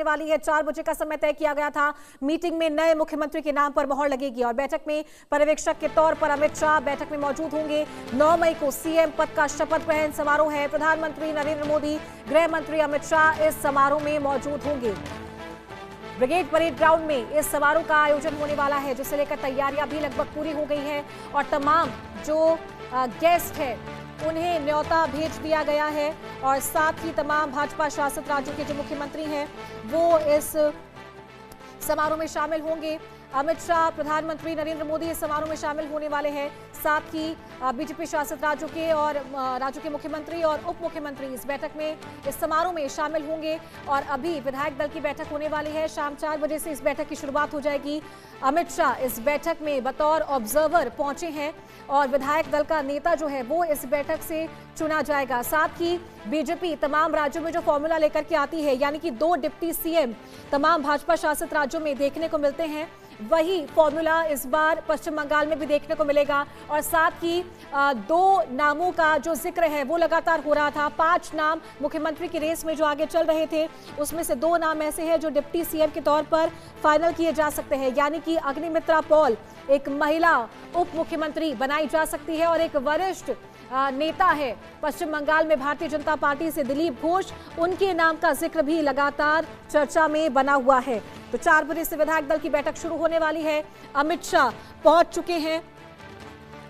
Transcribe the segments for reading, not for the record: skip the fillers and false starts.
होने वाली है। 4 बजे का समय तय किया गया था। मीटिंग में नए मुख्यमंत्री के नाम पर मोहर लगेगी और बैठक में पर्यवेक्षक के तौर पर अमित शाह बैठक में मौजूद होंगे। 9 मई को सीएम पद का शपथ ग्रहण समारोह है। प्रधानमंत्री नरेंद्र मोदी, गृह मंत्री अमित शाह इस समारोह में मौजूद होंगे। ब्रिगेड परेड ग्राउंड में इस समारोह का आयोजन होने वाला है, जिसे लेकर तैयारियां भी लगभग पूरी हो गई है और तमाम जो गेस्ट है उन्हें न्योता भेज दिया गया है और साथ ही तमाम भाजपा शासित राज्यों के जो मुख्यमंत्री हैं वो इस समारोह में शामिल होंगे। अमित शाह, प्रधानमंत्री नरेंद्र मोदी इस समारोह में शामिल होने वाले हैं। साथ ही बीजेपी शासित राज्यों के और राज्यों के मुख्यमंत्री और उप मुख्यमंत्री इस बैठक में, इस समारोह में शामिल होंगे। और अभी विधायक दल की बैठक होने वाली है। शाम 4 बजे से इस बैठक की शुरुआत हो जाएगी। अमित शाह इस बैठक में बतौर ऑब्जर्वर पहुंचे हैं और विधायक दल का नेता जो है वो इस बैठक से चुना जाएगा। साथ ही बीजेपी तमाम राज्यों में जो फॉर्मूला लेकर के आती है, यानी कि 2 डिप्टी सीएम तमाम भाजपा शासित राज्यों में देखने को मिलते हैं, वही फॉर्मूला इस बार पश्चिम बंगाल में भी देखने को मिलेगा। और साथ ही 2 नामों का जो जिक्र है वो लगातार हो रहा था। 5 नाम मुख्यमंत्री की रेस में जो आगे चल रहे थे, उसमें से 2 नाम ऐसे हैं जो डिप्टी सीएम के तौर पर फाइनल किए जा सकते हैं, यानी कि अग्निमित्रा पॉल एक महिला उप मुख्यमंत्री बनाई जा सकती है और एक वरिष्ठ नेता है पश्चिम बंगाल में भारतीय जनता पार्टी से दिलीप घोष, उनके नाम का जिक्र भी लगातार चर्चा में बना हुआ है। तो 4 बजे से विधायक दल की बैठक शुरू होने वाली है। अमित शाह पहुंच चुके हैं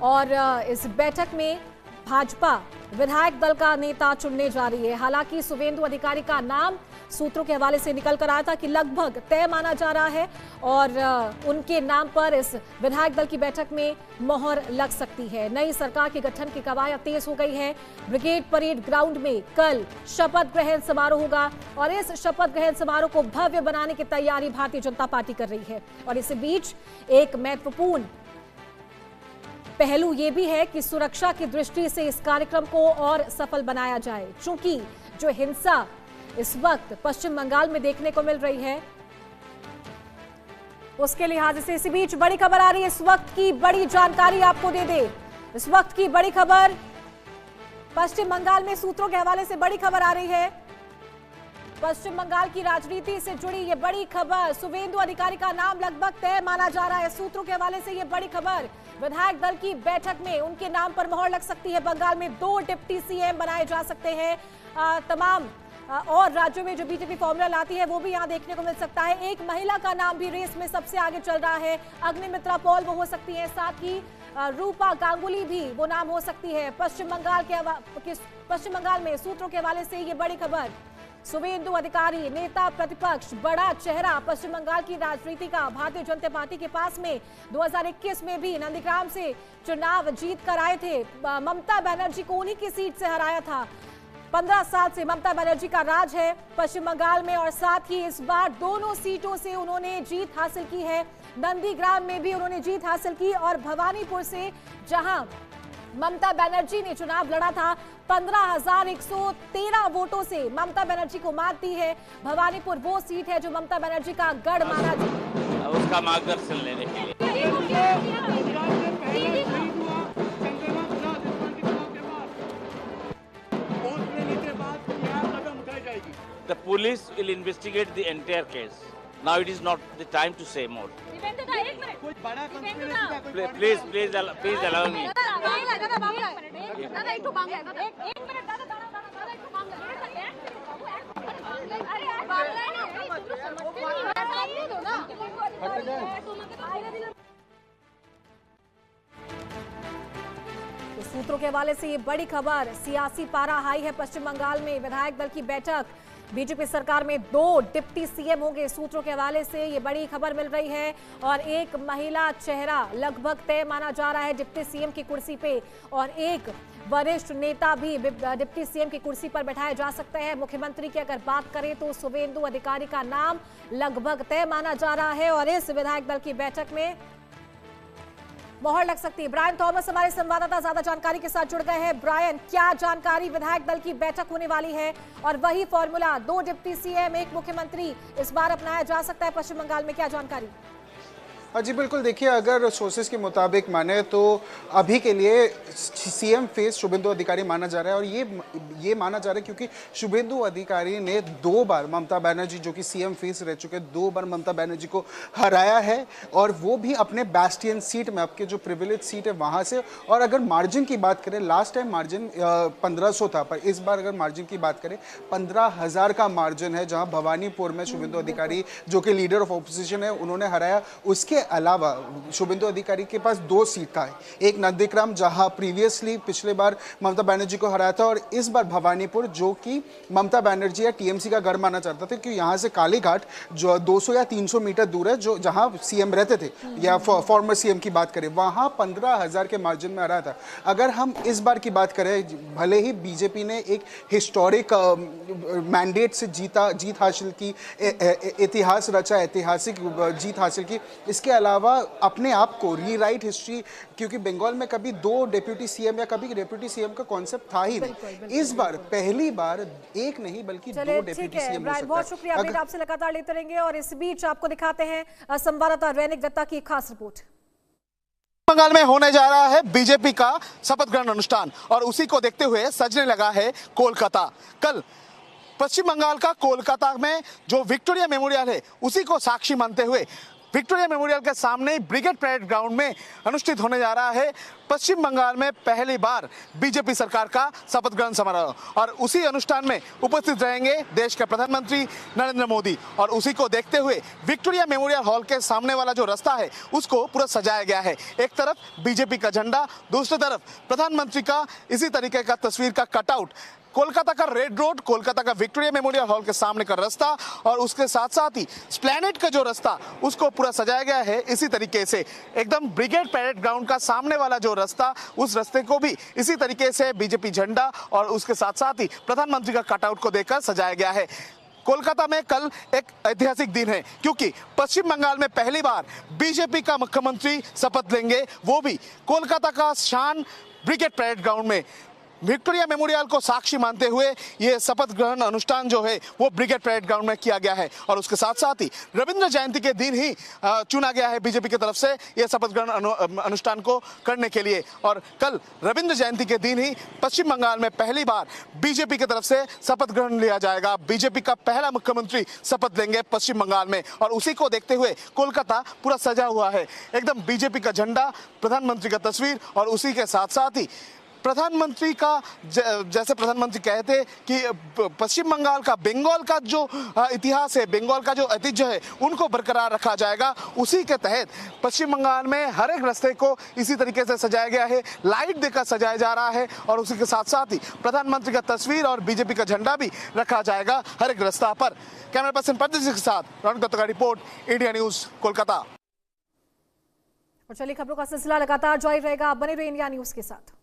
और इस बैठक में भाजपा विधायक दल का नेता चुनने जा रही है। हालांकि शुवेंदु अधिकारी का नाम सूत्रों के हवाले से निकल कर आया था कि लगभग तय माना जा रहा है और उनके नाम पर इस विधायक दल की बैठक में मोहर लग सकती है। नई सरकार के गठन की कवायद तेज हो गई है। ब्रिगेड परेड ग्राउंड में कल शपथ ग्रहण समारोह होगा और इस शपथ ग्रहण समारोह को भव्य बनाने की तैयारी भारतीय जनता पार्टी कर रही है। और इसी बीच एक महत्वपूर्ण पहलू ये भी है कि सुरक्षा की दृष्टि से इस कार्यक्रम को और सफल बनाया जाए, चूंकि जो हिंसा इस वक्त पश्चिम बंगाल में देखने को मिल रही है उसके लिहाज से इसी बीच बड़ी खबर आ रही है। इस वक्त की बड़ी जानकारी आपको दे दे। इस वक्त की बड़ी खबर पश्चिम बंगाल में सूत्रों के हवाले से बड़ी खबर आ रही है। पश्चिम बंगाल की राजनीति से जुड़ी ये बड़ी खबर, शुवेंदु अधिकारी का नाम लगभग तय माना जा रहा है। सूत्रों के हवाले से ये बड़ी खबर, विधायक दल की बैठक में उनके नाम पर मोहर लग सकती है। बंगाल में 2 डिप्टी सीएम बनाए जा सकते हैं। तमाम और राज्यों में जो बीजेपी फॉर्मूला लाती है वो भी यहाँ देखने को मिल सकता है। एक महिला का नाम भी रेस में सबसे आगे चल रहा है, अग्निमित्रा पॉल वो हो सकती है। साथ ही रूपा गांगुली भी वो नाम हो सकती है। पश्चिम बंगाल में सूत्रों के हवाले से ये बड़ी खबर, शुवेंदु अधिकारी नेता प्रतिपक्ष, बड़ा चेहरा पश्चिम बंगाल की राजनीति का। भारतीय जनता पार्टी के पास में 2021 में भी नंदीग्राम से चुनाव जीत कर आए थे। ममता बनर्जी को उन्हीं की सीट से हराया था। 15 साल से ममता बनर्जी का राज है पश्चिम बंगाल में और साथ ही इस बार दोनों सीटों से उन्होंने जीत हासिल की है। नंदीग्राम में भी उन्होंने जीत हासिल की और भवानीपुर से जहां ममता बनर्जी ने चुनाव लड़ा था, 15,113 वोटों से ममता बनर्जी को मात दी है। भवानीपुर वो सीट है जो ममता बनर्जी का गढ़ माना जाता है। उसका मार्गदर्शन लेने के लिए the police will investigate the entire case. Now it is not the time to say more. Please allow me. सूत्रों के हवाले से ये बड़ी खबर, सियासी पारा हाई है पश्चिम बंगाल में। विधायक दल की बैठक, बीजेपी सरकार में 2 डिप्टी सीएम होंगे। सूत्रों के हवाले से ये बड़ी खबर मिल रही है और एक महिला चेहरा लगभग तय माना जा रहा है डिप्टी सीएम की कुर्सी पे और एक वरिष्ठ नेता भी डिप्टी सीएम की कुर्सी पर बैठाया जा सकता है। मुख्यमंत्री की अगर बात करें तो शुवेंदु अधिकारी का नाम लगभग तय माना जा रहा है और इस विधायक दल की बैठक में मोहर लग सकती है। ब्रायन थॉमस हमारे संवाददाता ज्यादा जानकारी के साथ जुड़ गए हैं। ब्रायन, क्या जानकारी, विधायक दल की बैठक होने वाली है और वही फॉर्मूला 2 डिप्टी सीएम 1 मुख्यमंत्री इस बार अपनाया जा सकता है पश्चिम बंगाल में, क्या जानकारी? जी बिल्कुल, देखिए अगर सोर्सेज के मुताबिक माने तो अभी के लिए सीएम फेस शुभेंदु अधिकारी माना जा रहा है, और ये माना जा रहा है क्योंकि शुभेंदु अधिकारी ने 2 बार ममता बनर्जी जो कि सीएम फेस रह चुके 2 बार ममता बनर्जी को हराया है, और वो भी अपने बैस्टियन सीट में, आपके जो प्रिविलेज सीट है वहां से। और अगर मार्जिन की बात करें, लास्ट टाइम मार्जिन 1500 था, पर इस बार अगर मार्जिन की बात करें 15,000 का मार्जिन है, जहां भवानीपुर में शुभेंदु अधिकारी जो कि लीडर ऑफ ऑपोजिशन है उन्होंने हराया। उसके अलावा शुभेंदु अधिकारी के पास 2 सीट था, एक नंदीग्राम जहां प्रीवियसली पिछले बार ममता बनर्जी को हराया था, और इस बार भवानीपुर जो कि ममता बनर्जी या टीएमसी का घर माना जाता था, क्योंकि यहां से कालीघाट जो 200 या 300 मीटर दूर है, जो जहां सीएम रहते थे या फॉर्मर सीएम की बात करें, वहां 15,000 के मार्जिन में हराया था। अगर हम इस बार की बात करें, भले ही बीजेपी ने एक हिस्टोरिक मैंडेट से जीत हासिल की, इतिहास रचा, ऐतिहासिक जीत हासिल की, इसके अलावा अपने आप को रीराइट हिस्ट्री, क्योंकि बंगाल में कभी 2 डेप्यूटी सीएम या कभी डेप्यूटी सीएम का कॉन्सेप्ट था ही नहीं। इस बार पहली बार एक नहीं बल्कि 2 डेप्यूटी सीएम हो सकता है। बहुत शुक्रिया, अपडेट आपसे लगातार लेते रहेंगे। और इस बीच आपको दिखाते हैं संवाददाता रैनिक दत्ता की एक खास रिपोर्ट। बंगाल में होने जा रहा है बीजेपी का शपथ ग्रहण अनुष्ठान, और उसी को देखते हुए सजने लगा है कोलकाता। कल पश्चिम बंगाल का कोलकाता में जो विक्टोरिया मेमोरियल है उसी को साक्षी मानते हुए विक्टोरिया मेमोरियल के सामने ब्रिगेड परेड ग्राउंड में अनुष्ठित होने जा रहा है पश्चिम बंगाल में पहली बार बीजेपी सरकार का शपथ ग्रहण समारोह। और उसी अनुष्ठान में उपस्थित रहेंगे देश के प्रधानमंत्री नरेंद्र मोदी, और उसी को देखते हुए विक्टोरिया मेमोरियल हॉल के सामने वाला जो रास्ता है उसको पूरा सजाया गया है। एक तरफ बीजेपी का झंडा, दूसरी तरफ प्रधानमंत्री का इसी तरीके का तस्वीर का कटआउट, कोलकाता का रेड रोड, कोलकाता का विक्टोरिया मेमोरियल हॉल के सामने का रास्ता, और उसके साथ साथ ही एस्प्लैनेड का जो रास्ता उसको पूरा सजाया गया है इसी तरीके से। एकदम ब्रिगेड परेड ग्राउंड का सामने वाला जो रास्ता, उस रास्ते को भी इसी तरीके से बीजेपी झंडा और उसके साथ साथ ही प्रधानमंत्री का कटआउट को देकर सजाया गया है। कोलकाता में कल एक ऐतिहासिक दिन है, क्योंकि पश्चिम बंगाल में पहली बार बीजेपी का मुख्यमंत्री शपथ लेंगे, वो भी कोलकाता का शान ब्रिगेड परेड ग्राउंड में। विक्टोरिया मेमोरियल को साक्षी मानते हुए ये शपथ ग्रहण अनुष्ठान जो है वो ब्रिगेड परेड ग्राउंड में किया गया है, और उसके साथ साथ ही रविंद्र जयंती के दिन ही चुना गया है बीजेपी की तरफ से ये शपथ ग्रहण अनुष्ठान को करने के लिए। और कल रविंद्र जयंती के दिन ही पश्चिम बंगाल में पहली बार बीजेपी की तरफ से शपथ ग्रहण लिया जाएगा। बीजेपी का पहला मुख्यमंत्री शपथ लेंगे पश्चिम बंगाल में, और उसी को देखते हुए कोलकाता पूरा सजा हुआ है। एकदम बीजेपी का झंडा, प्रधानमंत्री का तस्वीर, और उसी के साथ साथ ही प्रधानमंत्री का, जैसे प्रधानमंत्री कहते कि पश्चिम बंगाल का, बंगाल का जो इतिहास है, बंगाल का जो ऐतिह्य है उनको बरकरार रखा जाएगा। उसी के तहत पश्चिम बंगाल में हर एक रास्ते को इसी तरीके से सजाया गया है, लाइट देकर सजाया जा रहा है, और उसी के साथ साथ ही प्रधानमंत्री का तस्वीर और बीजेपी का झंडा भी रखा जाएगा हर एक रास्ता पर। कैमरा पर्सन प्रदीप के साथ रौनक दत्ता का रिपोर्ट, इंडिया न्यूज, कोलकाता। और चलिए खबरों का सिलसिला लगातार जारी रहेगा, बने रहिए इंडिया न्यूज के साथ।